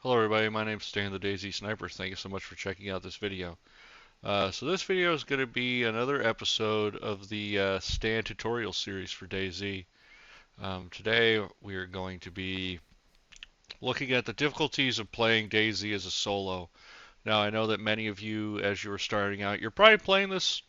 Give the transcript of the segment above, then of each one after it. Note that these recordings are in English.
Hello everybody, my name's Stan the DayZ Sniper. Thank you so much for checking out this video. So this video is going to be another episode of the Stan tutorial series for DayZ. Today we are going to be looking at the difficulties of playing DayZ as a solo. Now I know that many of you, as you are starting out, you're probably playing this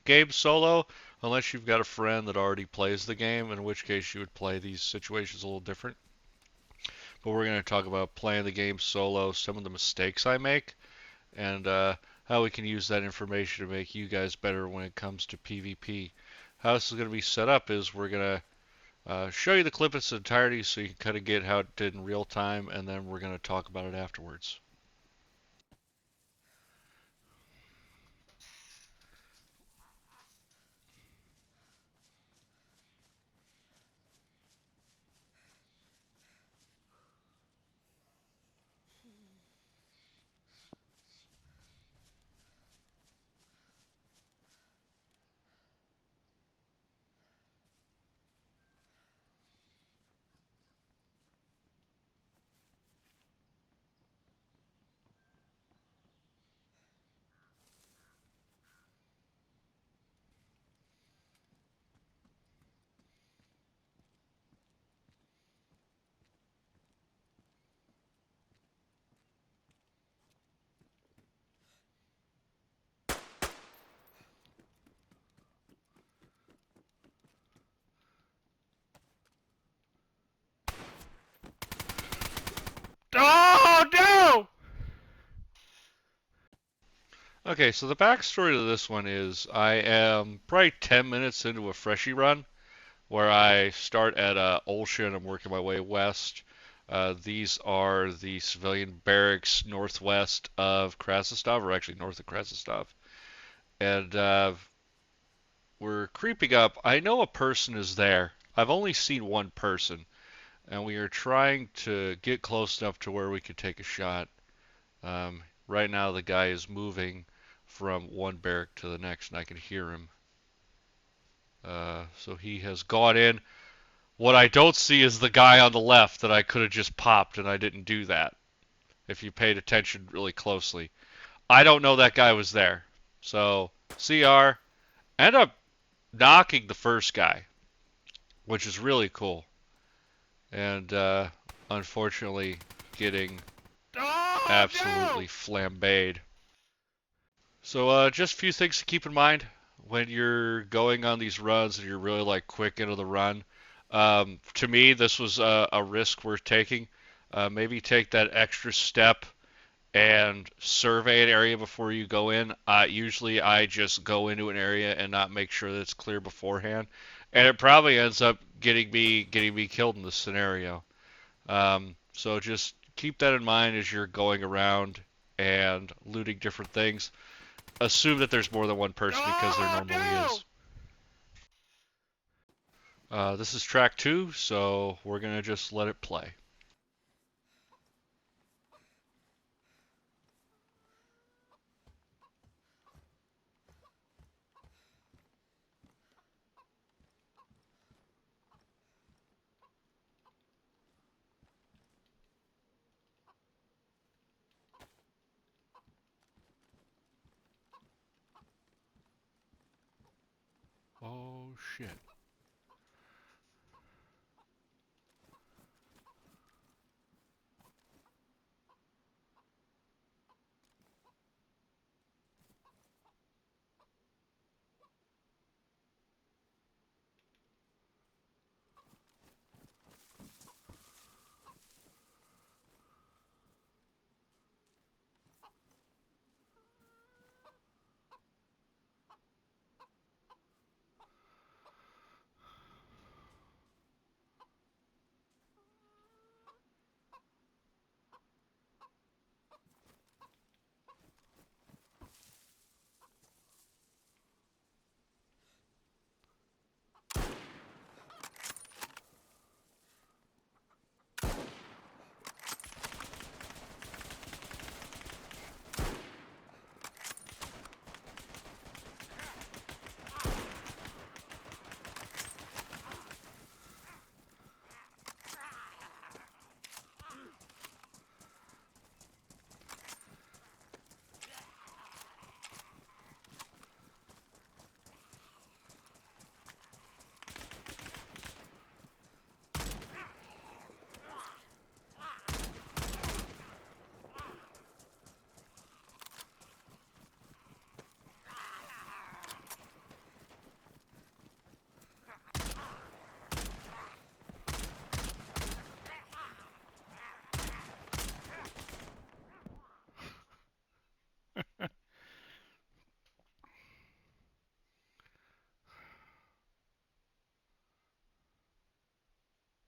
game solo, unless you've got a friend that already plays the game, in which case you would play these situations a little different. But we're going to talk about playing the game solo, some of the mistakes I make, and how we can use that information to make you guys better when it comes to PvP. How this is going to be set up is we're going to show you the clip in its entirety so you can kind of get how it did in real time, and then we're going to talk about it afterwards. Oh no! Okay, so the backstory to this one is I am probably 10 minutes into a freshie run where I start at Olsha and I'm working my way west. These are the civilian barracks northwest of Krasnostov, or actually north of Krasnostov. And we're creeping up. I know a person is there. I've only seen one person, and we are trying to get close enough to where we could take a shot. Right now, the guy is moving from one barrack to the next, and I can hear him. So he has gone in. What I don't see is the guy on the left that I could have just popped, and I didn't do that. If you paid attention really closely, I don't know that guy was there. So CR end up knocking the first guy, which is really cool. And unfortunately getting absolutely flambéed. So just a few things to keep in mind when you're going on these runs and you're really like quick into the run. To me, this was a risk worth taking. Maybe take that extra step and survey an area before you go in. Usually, I just go into an area and not make sure that it's clear beforehand, and it probably ends up getting me killed in this scenario. So just keep that in mind as you're going around and looting different things. Assume that there's more than one person because there normally is. This is track 2, so we're gonna just let it play. Oh shit.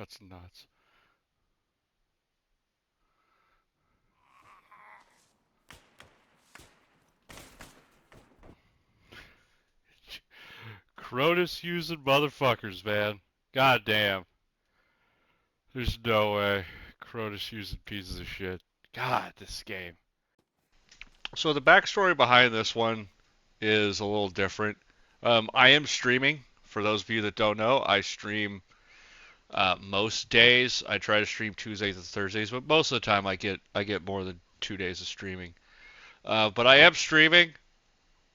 That's nuts. Cronus using motherfuckers, man. God damn. There's no way. Cronus using pieces of shit. God, this game. So the backstory behind this one is a little different. I am streaming. For those of you that don't know, I stream most days. I try to stream Tuesdays and Thursdays, but most of the time I get more than 2 days of streaming. But I am streaming.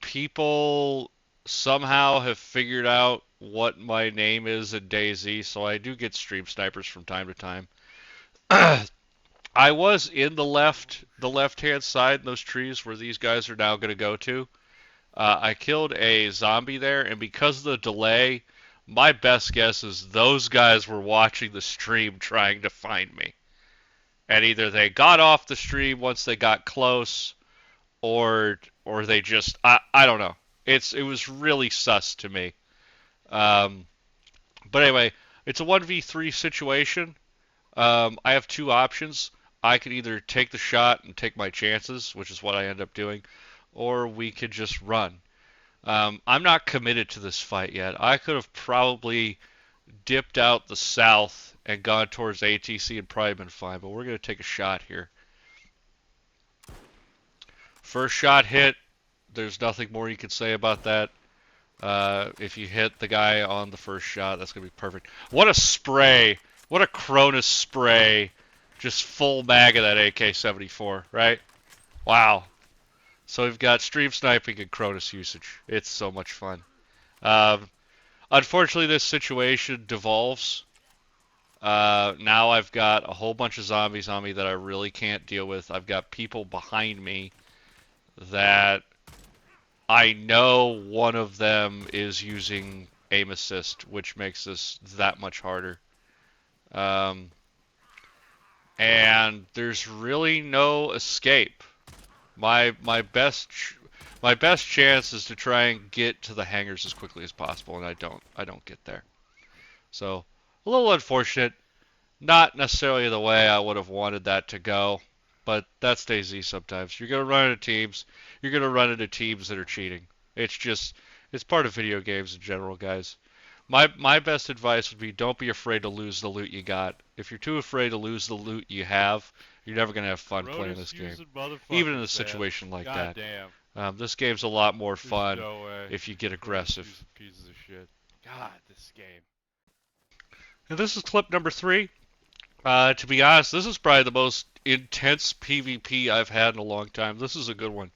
People somehow have figured out what my name is in DayZ, so I do get stream snipers from time to time. I was in the left-hand side in those trees where these guys are now going to go to. I killed a zombie there, and because of the delay, my best guess is those guys were watching the stream trying to find me. And either they got off the stream once they got close, or they just I don't know. It was really sus to me. Um, but anyway, it's a 1v3 situation. I have two options. I could either take the shot and take my chances, which is what I end up doing, or we could just run. I'm not committed to this fight yet. I could have probably dipped out the south and gone towards ATC and probably been fine, but we're going to take a shot here. First shot hit. There's nothing more you can say about that. If you hit the guy on the first shot, that's going to be perfect. What a spray. What a Cronus spray. Just full mag of that AK-74, right? Wow. So we've got stream sniping and Cronus usage. It's so much fun. Um, Unfortunately, this situation devolves. Now I've got a whole bunch of zombies on me that I really can't deal with. I've got people behind me that I know one of them is using aim assist, which makes this that much harder. Um, and there's really no escape. My best chance is to try and get to the hangars as quickly as possible, and I don't get there. So a little unfortunate. Not necessarily the way I would have wanted that to go, but that's DayZ sometimes. You're gonna run into teams. You're gonna run into teams that are cheating. It's part of video games in general, guys. My best advice would be don't be afraid to lose the loot you got. If you're too afraid to lose the loot you have, you're never gonna have fun playing this game. Even in a situation like that. This game's a lot more fun if you get aggressive. Pieces of shit. God, this game. And this is clip number 3. To be honest, this is probably the most intense PvP I've had in a long time. This is a good one.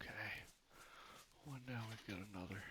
Okay. Well, now we've got another.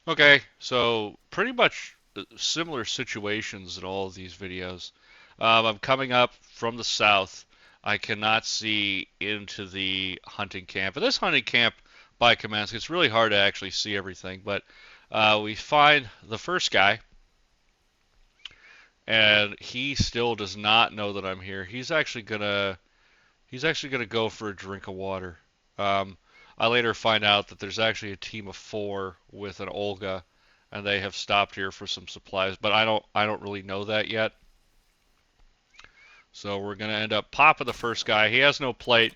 Okay, so pretty much similar situations in all of these videos. I'm coming up from the south. I cannot see into the hunting camp. And this hunting camp by Kamensk, it's really hard to actually see everything. But we find the first guy, and he still does not know that I'm here. He's actually gonna go for a drink of water. Um, I later find out that there's actually a team of four with an Olga, and they have stopped here for some supplies, but I don't really know that yet. So we're gonna end up popping the first guy. He has no plate,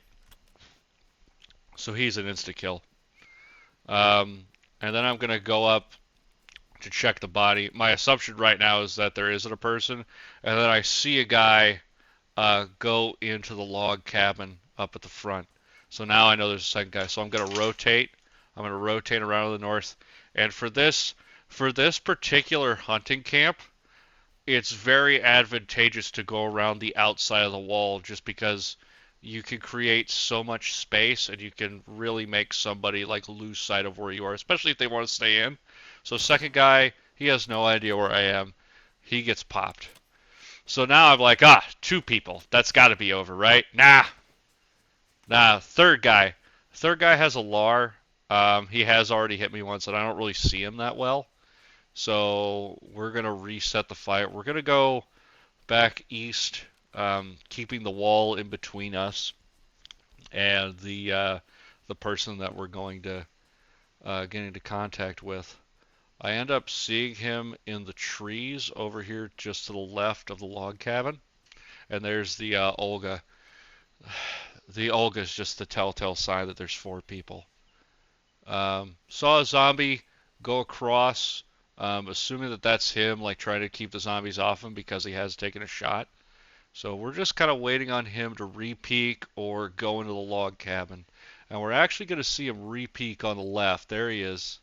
so he's an insta kill. And then I'm gonna go up to check the body. My assumption right now is that there isn't a person, and then I see a guy go into the log cabin up at the front. So now I know there's a second guy. So I'm going to rotate. I'm going to rotate around to the north. And for this particular hunting camp, it's very advantageous to go around the outside of the wall just because you can create so much space and you can really make somebody like lose sight of where you are, especially if they want to stay in. So second guy, he has no idea where I am. He gets popped. So now I'm like, two people. That's got to be over, right? Nah. Third guy. Third guy has a LAR. He has already hit me once, and I don't really see him that well. So we're gonna reset the fight. We're gonna go back east, keeping the wall in between us and the person that we're going to get into contact with. I end up seeing him in the trees over here, just to the left of the log cabin, and there's the Olga. The Olga is just the telltale sign that there's four people. Saw a zombie go across, assuming that that's him, like trying to keep the zombies off him because he has taken a shot. So we're just kind of waiting on him to re-peek or go into the log cabin. And we're actually going to see him re-peek on the left. There he is.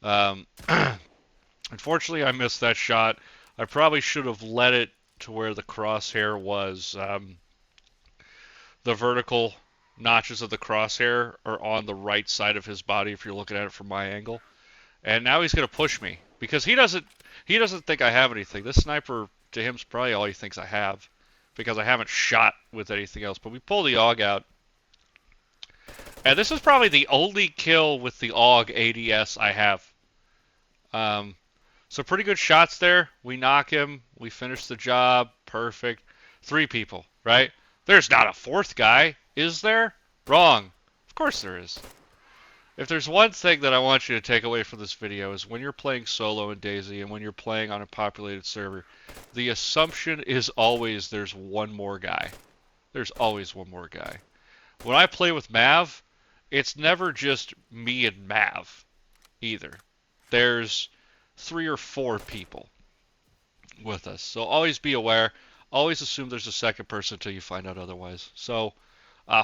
Um, Unfortunately, I missed that shot. I probably should have let it to where the crosshair was. The vertical notches of the crosshair are on the right side of his body if you're looking at it from my angle. And now he's going to push me because he doesn't think I have anything. This sniper to him's probably all he thinks I have because I haven't shot with anything else. But we pull the AUG out. And this is probably the only kill with the AUG ADS I have. Um, so pretty good shots there. We knock him. We finish the job. Perfect. Three people, right? There's not a fourth guy, is there? Wrong. Of course there is. If there's one thing that I want you to take away from this video is when you're playing solo in DayZ and when you're playing on a populated server, the assumption is always there's one more guy. There's always one more guy. When I play with Mav, it's never just me and Mav either. There's three or four people with us. So always be aware. Always assume there's a second person until you find out otherwise. So,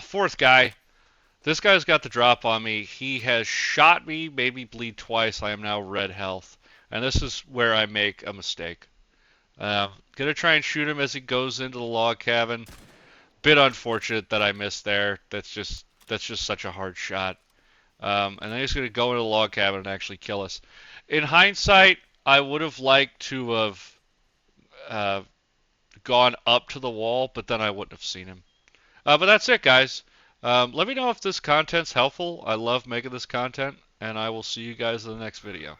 fourth guy. This guy's got the drop on me. He has shot me, made me bleed twice. I am now red health. And this is where I make a mistake. Gonna try and shoot him as he goes into the log cabin. Bit unfortunate that I missed there. That's just such a hard shot. And then he's gonna go into the log cabin and actually kill us. In hindsight, I would have liked to have uh, gone up to the wall, but then I wouldn't have seen him. But that's it, guys. Let me know if this content's helpful. I love making this content, and I will see you guys in the next video.